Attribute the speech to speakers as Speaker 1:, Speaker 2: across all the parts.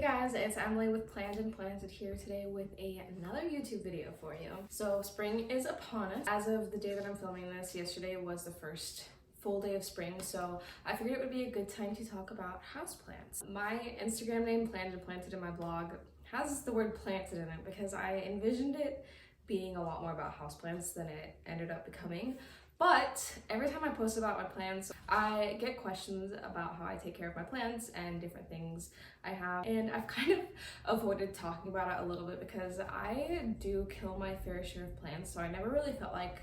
Speaker 1: guys, it's Emily with Planned and Planted here today with another YouTube video for you. So spring is upon us. As of the day that I'm filming this, yesterday was the first full day of spring, so I figured it would be a good time to talk about houseplants. My Instagram name, Planned and Planted, in my blog has the word planted in it because I envisioned it being a lot more about houseplants than it ended up becoming. But every time I post about my plants, I get questions about how I take care of my plants and different things I have. And I've kind of avoided talking about it a little bit because I do kill my fair share of plants, so I never really felt like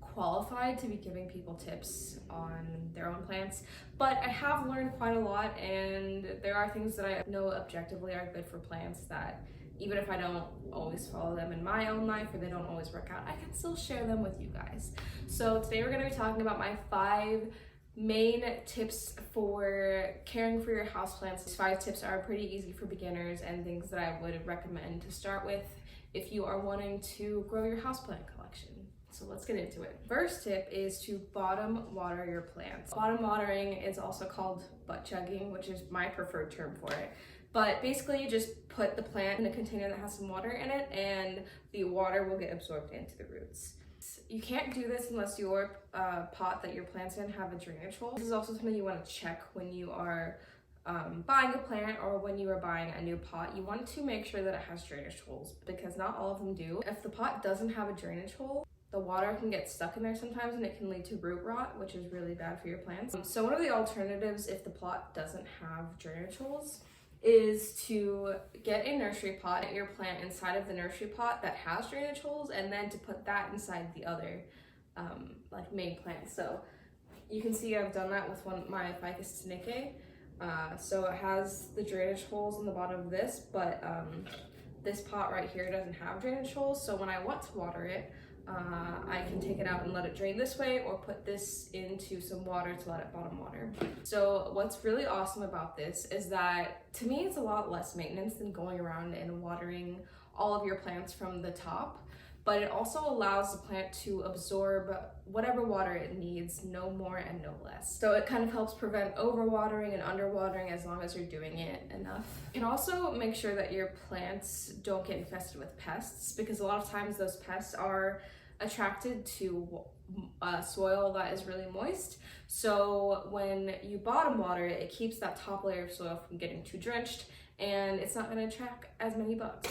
Speaker 1: qualified to be giving people tips on their own plants. But I have learned quite a lot, and there are things that I know objectively are good for plants that even if I don't always follow them in my own life or they don't always work out, I can still share them with you guys. So today we're going to be talking about my 5 main tips for caring for your houseplants. These 5 tips are pretty easy for beginners and things that I would recommend to start with if you are wanting to grow your houseplant collection. So let's get into it. First tip is to bottom water your plants. Bottom watering is also called butt chugging, which is my preferred term for it. But basically you just put the plant in a container that has some water in it and the water will get absorbed into the roots. You can't do this unless your pot that your plant's in have a drainage hole. This is also something you want to check when you are buying a plant or when you are buying a new pot. You want to make sure that it has drainage holes because not all of them do. If the pot doesn't have a drainage hole, the water can get stuck in there sometimes and it can lead to root rot, which is really bad for your plants. So one of the alternatives if the pot doesn't have drainage holes is to get a nursery pot, get your plant inside of the nursery pot that has drainage holes, and then to put that inside the other main plant. So you can see I've done that with my Ficus tenaciae. So it has the drainage holes in the bottom of this, but this pot right here doesn't have drainage holes. So when I want to water it, I can take it out and let it drain this way or put this into some water to let it bottom water. So what's really awesome about this is that to me it's a lot less maintenance than going around and watering all of your plants from the top, but it also allows the plant to absorb whatever water it needs, no more and no less. So it kind of helps prevent overwatering and underwatering as long as you're doing it enough. You can also make sure that your plants don't get infested with pests because a lot of times those pests are attracted to soil that is really moist. So when you bottom water it, it keeps that top layer of soil from getting too drenched and it's not going to attract as many bugs.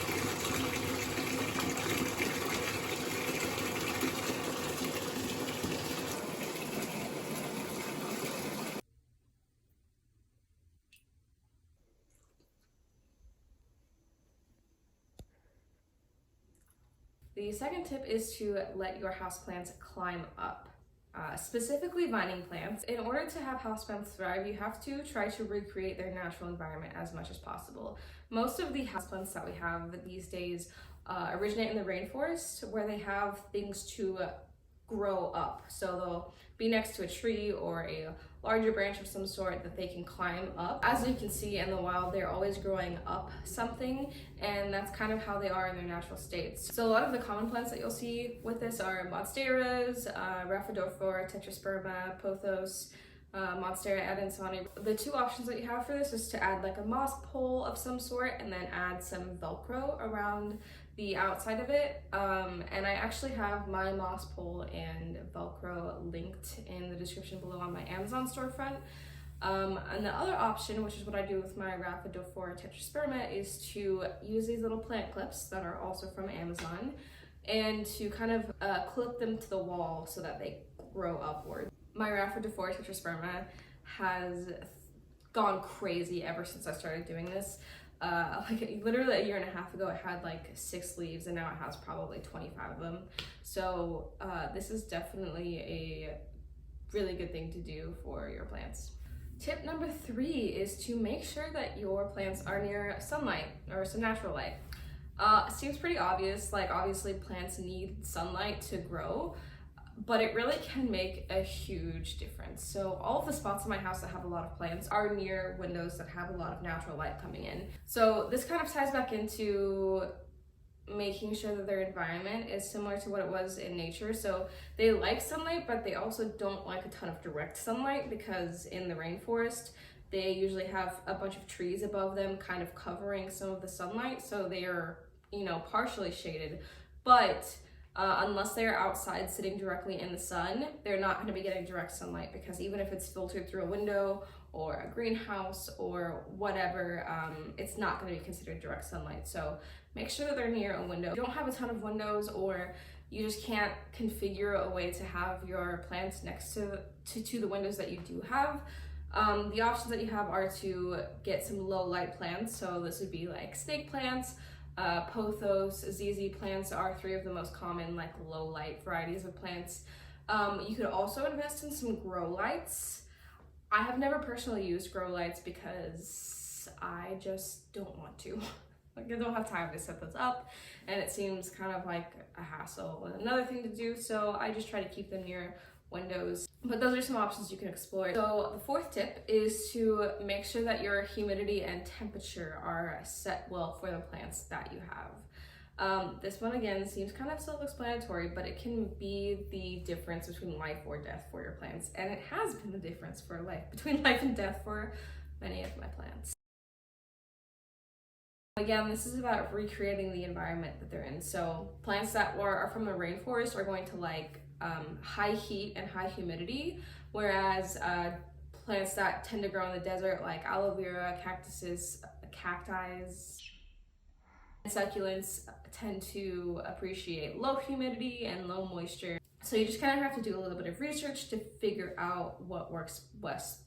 Speaker 1: The second tip is to let your houseplants climb up, specifically vining plants. In order to have houseplants thrive, you have to try to recreate their natural environment as much as possible. Most of the houseplants that we have these days originate in the rainforest where they have things to grow up. So they'll be next to a tree or a larger branch of some sort that they can climb up. As you can see in the wild, they're always growing up something, and that's kind of how they are in their natural states. So a lot of the common plants that you'll see with this are monsteras, Rhaphidophora, Tetrasperma, Pothos, Monstera adansani. The 2 options that you have for this is to add like a moss pole of some sort and then add some Velcro around the outside of it. And I actually have my moss pole and Velcro linked in the description below on my Amazon storefront. And the other option, which is what I do with my Rhaphidophora tetrasperma, is to use these little plant clips that are also from Amazon and to kind of clip them to the wall so that they grow upward. My Rhaphidophora tetrasperma has gone crazy ever since I started doing this. Literally a year and a half ago, it had like 6 leaves and now it has probably 25 of them. So this is definitely a really good thing to do for your plants. Tip number 3 is to make sure that your plants are near sunlight or some natural light. Seems pretty obvious, like obviously plants need sunlight to grow, but it really can make a huge difference. So all of the spots in my house that have a lot of plants are near windows that have a lot of natural light coming in. So this kind of ties back into making sure that their environment is similar to what it was in nature. So they like sunlight, but they also don't like a ton of direct sunlight because in the rainforest, they usually have a bunch of trees above them kind of covering some of the sunlight, so they are, you know, partially shaded. But unless they're outside sitting directly in the sun, they're not going to be getting direct sunlight, because even if it's filtered through a window or a greenhouse or whatever, it's not going to be considered direct sunlight. So make sure that they're near a window. If you don't have a ton of windows, or you just can't configure a way to have your plants next to the windows that you do have, the options that you have are to get some low light plants. So this would be like snake plants, pothos, ZZ plants are three of the most common like low light varieties of plants. You could also invest in some grow lights. I have never personally used grow lights because I just don't want to. Like, I don't have time to set those up, and it seems kind of like a hassle and another thing to do, so I just try to keep them near windows. But those are some options you can explore. So the fourth tip is to make sure that your humidity and temperature are set well for the plants that you have. This one again seems kind of self-explanatory, but it can be the difference between life or death for your plants, and it has been the difference between life and death for many of my plants. Again, this is about recreating the environment that they're in. So plants that are from the rainforest are going to like high heat and high humidity, whereas plants that tend to grow in the desert, like aloe vera, cactuses, cacti, and succulents, tend to appreciate low humidity and low moisture. So you just kind of have to do a little bit of research to figure out what works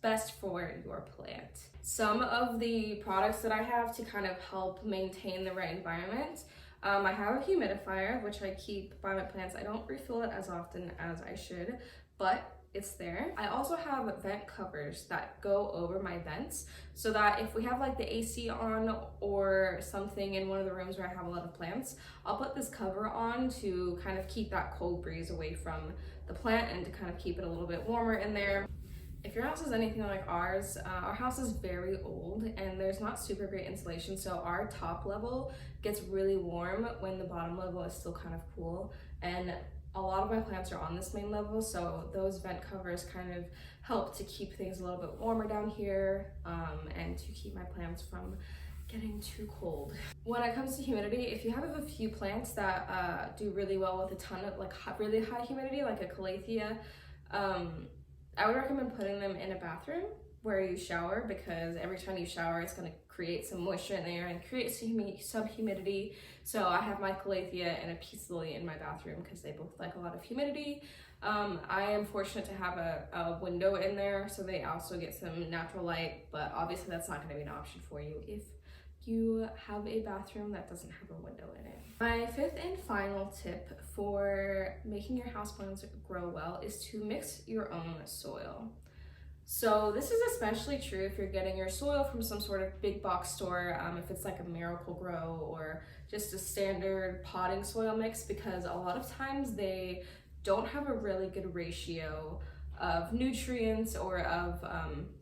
Speaker 1: best for your plant. Some of the products that I have to kind of help maintain the right environment, I have a humidifier, which I keep by my plants. I don't refill it as often as I should, but it's there. I also have vent covers that go over my vents, so that if we have like the AC on or something in one of the rooms where I have a lot of plants, I'll put this cover on to kind of keep that cold breeze away from the plant and to kind of keep it a little bit warmer in there. If your house is anything like ours, our house is very old and there's not super great insulation, so our top level gets really warm when the bottom level is still kind of cool, and a lot of my plants are on this main level, so those vent covers kind of help to keep things a little bit warmer down here, and to keep my plants from getting too cold. When it comes to humidity, if you have a few plants that do really well with a ton of like really high humidity, like a calathea, I would recommend putting them in a bathroom where you shower, because every time you shower it's going to create some moisture in there and create some humidity. So I have my calathea and a peace lily in my bathroom because they both like a lot of humidity. I am fortunate to have a window in there, so they also get some natural light, but obviously that's not going to be an option for you if you have a bathroom that doesn't have a window in it. My fifth and final tip for making your houseplants grow well is to mix your own soil. So this is especially true if you're getting your soil from some sort of big box store, if it's like a Miracle Grow or just a standard potting soil mix, because a lot of times they don't have a really good ratio of nutrients or of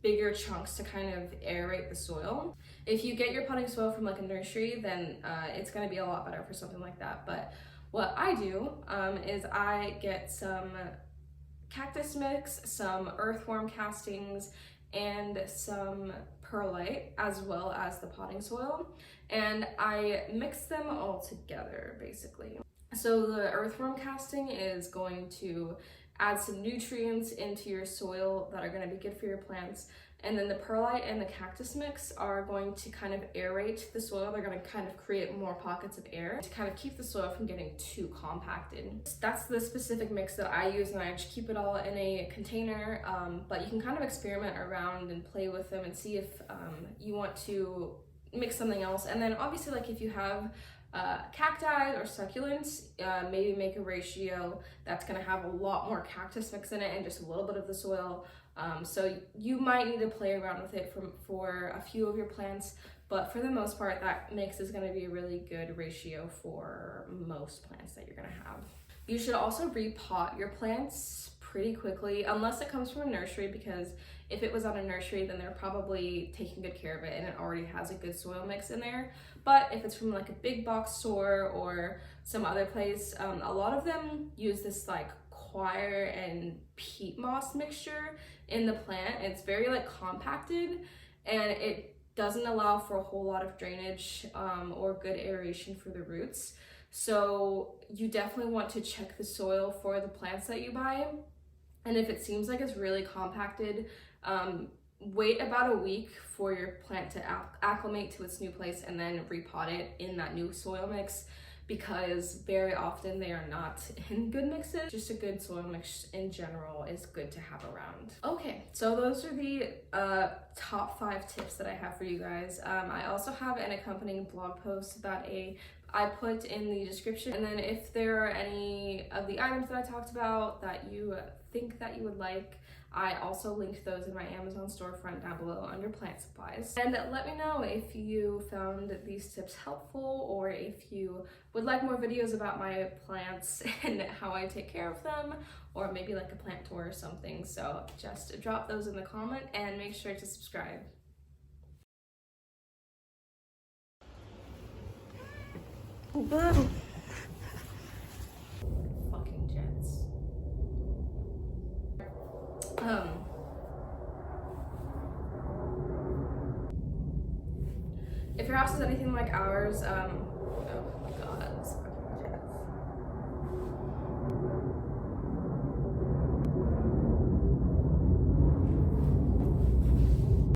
Speaker 1: bigger chunks to kind of aerate the soil. If you get your potting soil from like a nursery, then it's going to be a lot better for something like that. But what I do is I get some cactus mix, some earthworm castings, and some perlite, as well as the potting soil, and I mix them all together basically. So the earthworm casting is going to add some nutrients into your soil that are going to be good for your plants, and then the perlite and the cactus mix are going to kind of aerate the soil. They're going to kind of create more pockets of air to kind of keep the soil from getting too compacted. That's the specific mix that I use, and I just keep it all in a container, but you can kind of experiment around and play with them and see if you want to mix something else. And then obviously, like if you have cacti or succulents, maybe make a ratio that's going to have a lot more cactus mix in it and just a little bit of the soil. So you might need to play around with it for a few of your plants, but for the most part, that mix is going to be a really good ratio for most plants that you're going to have. You should also repot your plants pretty quickly, unless it comes from a nursery, because if it was on a nursery, then they're probably taking good care of it and it already has a good soil mix in there. But if it's from like a big box store or some other place, a lot of them use this like coir and peat moss mixture in the plant. It's very like compacted, and it doesn't allow for a whole lot of drainage or good aeration for the roots. So you definitely want to check the soil for the plants that you buy. And if it seems like it's really compacted, wait about a week for your plant to acclimate to its new place and then repot it in that new soil mix, because very often they are not in good mixes. Just a good soil mix in general is good to have around. Okay, so those are the top 5 tips that I have for you guys. I also have an accompanying blog post that I put in the description, and then if there are any of the items that I talked about that you think that you would like, I also linked those in my Amazon storefront down below under plant supplies. And let me know if you found these tips helpful, or if you would like more videos about my plants and how I take care of them, or maybe like a plant tour or something. So just drop those in the comment and make sure to subscribe.
Speaker 2: Whoa.
Speaker 1: Fucking jets. If your house is anything like ours,